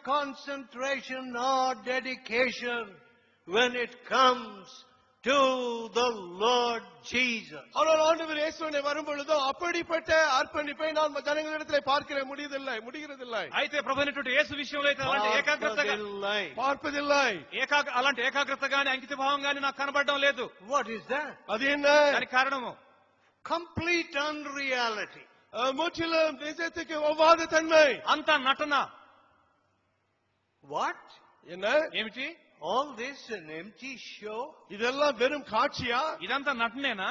concentration or dedication when it comes to the Lord Jesus. ஆனால் ஆண்டவர் இயேசுவினை வரும்பொழுது அப்படிப்பட்ட அர்ப்பணிப்பை நான் ஜனங்களிடத்திலே முடிகிறதில்லை. అయితే ప్రభువైనటువంటి యేసు విషయంలో అయితే అలాంటి అలాంటి ఏకాగ్రత గాని అంకిత భావం గాని నాకు కనబడడం లేదు. What is that? అది என்ன? దానికి కారణము complete unreality. முற்றிலும் நிஜத்துக்கு ஒவ்வாத தன்மை. అంత నటన. What? என்ன? ఏమిటి? All this an empty show? இதெல்லாம் வெறும் காட்சியா? ఇదంతా నటనేనా?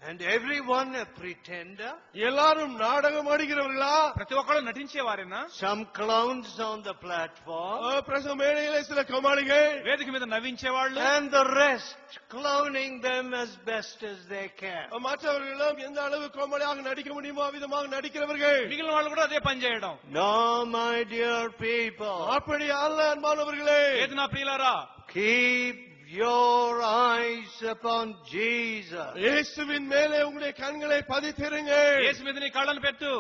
And everyone a pretender? எல்லாரும் நாடகம் ஆடுகிறவர்களா? ప్రతి ఒక్కరు నటించేవారేనా? Some clowns on the platform. ప్రసంగ మేடையிலே சில கோமாளிகள் వేదిక మీద నవ్వించేవాళ్ళు. And the rest clowning them as best as they can. மற்றவர்களும் எந்த அளவு கோமாளியாக நடிக்க முடியுமோ விதமாக நடிக்கிறவர்கள். మిగిలిన వాళ్ళు కూడా అదే పని చేయడం. No, my dear people. அப்படி அல்ல அன்பானவர்களே. ఏది నా ప్రియులారా? Keep your eyes upon Jesus. இயேசுவின் மேலே உங்களுடைய கண்களை பதித்திருங்கள். యేసు మీద నీ కళ్ళను పెట్టు.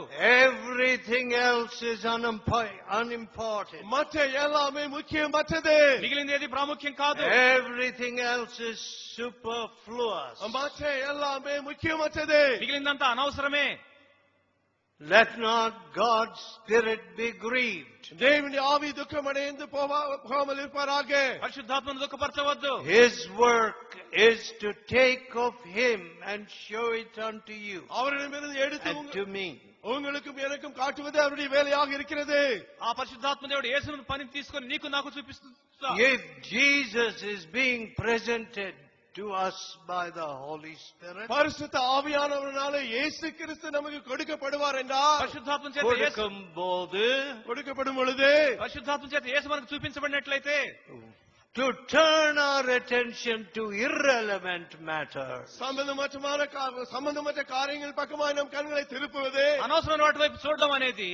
Everything else is unimportant. மற்ற எல்லாமே முக்கியமற்றது. మిగిలింది ఏది ప్రాముఖ్యం కాదు. Everything else is superfluous. மற்ற எல்லாமே முக்கியமற்றது. మిగిలిందంతా అనవసరమే. Let not God's Spirit be grieved. தேவனுடைய ஆவி துக்கமடைந்து போகாமல் இருப்பாராக. పరిశుద్ధాత్మను దుఃఖపరచవద్దు. His work is to take of Him and show it unto you. அவரிடமிருந்து எடுத்து and to me. உங்களுக்கும் எனக்கும் காட்டுவது அவருடைய வேலையாக இருக்கிறது. ఆ పరిశుద్ధాత్మ దేవుడు యేసును పని తీసుకొని నీకు నాకు చూపిస్తా. If Jesus is being presented to us by the Holy Spirit, பரிசுத்த ஆவியானவராலே இயேசு கிறிஸ்து நமக்கு கொடுக்கப்படுவார் என்றால், పరిశుద్ధాత్మ చేత கொடுக்கப்படும் பொழுது పరిశుద్ధాత్మ చేత యేసు మనకు చూపించబడినట్లయితే, to turn our attention to irrelevant matters, సంబంధమற்ற காரியங்கள் பக்கமாய் நம் கண்களை திருப்புவது, అనవసరమైన వాటి వైపు చూడడం అనేది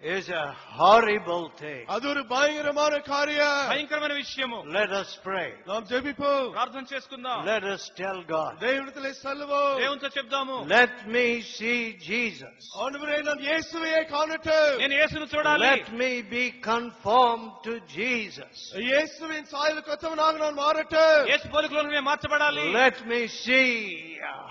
is a horrible thing. அது ஒரு பயங்கரமான காரியம், భయంకరమైన విషయము. Let us pray. நாம் ஜெபிப்போம், ప్రార్థన చేసుకుందాం. Let us tell God. దేవునితో சொல்லுவோம், దేవునితో చెప్దాము. Let me see Jesus. ஆண்டவரே நான் இயேசுவையே காணட்டும். నేను యేసును చూడాలి. Let me be conformed to Jesus. இயேசுவின் சாயலுக்கு ஒத்தவனாக நான் மாறட்டும். యేసు పోలికలోనే నేను మార్చబడాలి. Let me see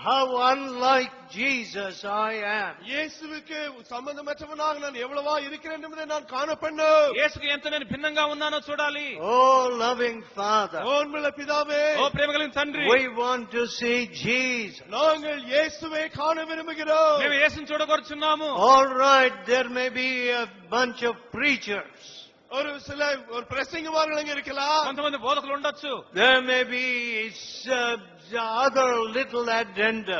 how unlike Jesus I am. இயேசுவுக்கு சம்பந்தமற்றவனாக நான் எவ்வளவா இருக்கிறேன் என்பதை நான் காணப்படணும். యేసుకు ఎంత నేను భిన్నంగా ఉన్నానో చూడాలి. Oh loving Father, ఓ అన్బుల పితావే, ఓ ప్రేమ కలిగిన తండ్రి, we want to see Jesus. நாங்கள் இயேசுவை காண விரும்புகிறோம். మేము యేసును చూడగోరుచున్నాము. All right, there may be a bunch of preachers. ஒரு பிரசங்கமார்கள் அங்க இருக்கலாம். కొంతమంది బోధకులు ఉండొచ్చు. There may be other little addenda.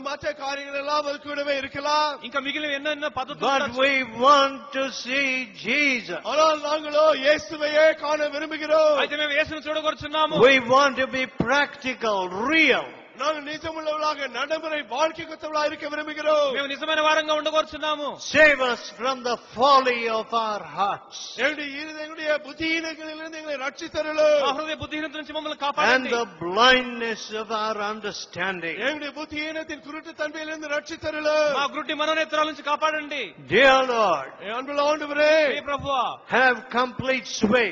மற்ற காரியங்கள் எல்லாம் அது கூடவே இருக்கலாம். ఇంకా మిగిలిన ఎన్నెన్నో పద్ధతులు But ఉండొచ్చు. we want to see Jesus. ஆனால் நாங்களோ இயேசுவையே காண விரும்புகிறோம். అయితే మేము యేసును చూడగోరుచున్నాము. We want to be practical, real. நாங்கள் நிஜமுள்ளவர்களாக நடைமுறை வாழ்க்கைக்குத்தவர்களாக இருக்க விரும்புகிறோம். మేము నిజమైన వారంగా ఉండగోరుచున్నాము. Save us from the folly of our hearts. எங்களுடைய புத்தியீனங்களிலிருந்து எங்களை ரட்சித்தருளும். మా హృదయ బుద్ధిహీనత నుంచి మమ్మల్ని And కాపాడండి. the blindness of our understanding. எங்களுடைய புத்தியீனத்தின் குருட்டு தன்மையிலிருந்து ரட்சித்தருளும். మా గుడ్డి మనోనేత్రాల నుంచి కాపాడండి. Dear Lord, அன்புள்ள ஆண்டவரே, ఏ ప్రభువా, have complete sway.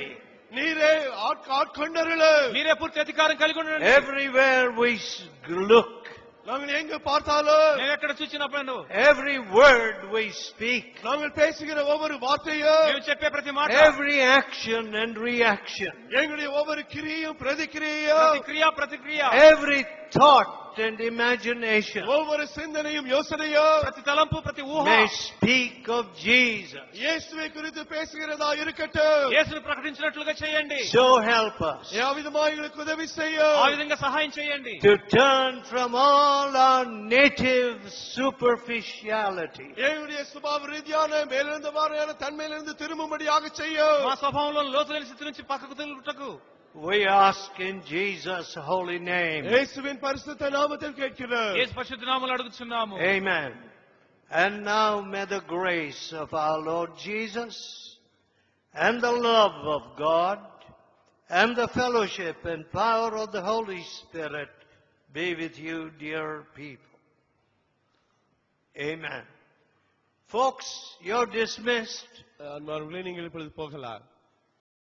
நீரே ஆட்கொண்டருளும். మీరే పూర్తి అధికారం కలిగి ఉండండి. Everywhere we look, நாங்கள் எங்கு பார்த்தாலும், మేము ఎక్కడ చూసినప్పుడు, every word we speak, நாங்கள் பேசுகிற ஒவ்வொரு வார்த்தையும், మేము చెప్పే ప్రతి మాట, every action and reaction, எங்களுடைய ஒவ்வொரு கிரியும் பிரதிக்கிரியும், ప్రతి క్రియ ప్రతిక్రియ, every thought and imagination ஒவ்வொரு சிந்தனையும் யோசனையும், ప్రతి తలంపు ప్రతి ఊహ may speak of Jesus. இயேசுவை குறித்து பேசுகிறதா இருக்கட்டும். యేసును ప్రకటించినట్లుగా చేయండి. So help us யாவிதமாக எங்களுக்கு உதவி ఆ செய்யும். విధంగా సహాయం చేయండి. to turn from all our native superficiality எங்களுடைய சுபாவ ரீதியான மேலிருந்து வாரியான தன்மையிலிருந்து திரும்பும்படியாக செய்யும். మా స్వభావంలో లోతులేని స్థితి నుంచి పక్కకు తిరుగుటకు we ask in Jesus' holy name. இயேசுவின் பரிசுத்த நாமத்தில் கேட்கிறோம். యేసు పరిశుద్ధ నామములో అడుగుచున్నాము. Amen. And now may the grace of our Lord Jesus and the love of God and the fellowship and power of the Holy Spirit be with you, dear people. Amen. Folks, you're dismissed. அன்பார்வர்களே, நீங்கள் இப்பொழுது போகலாம்.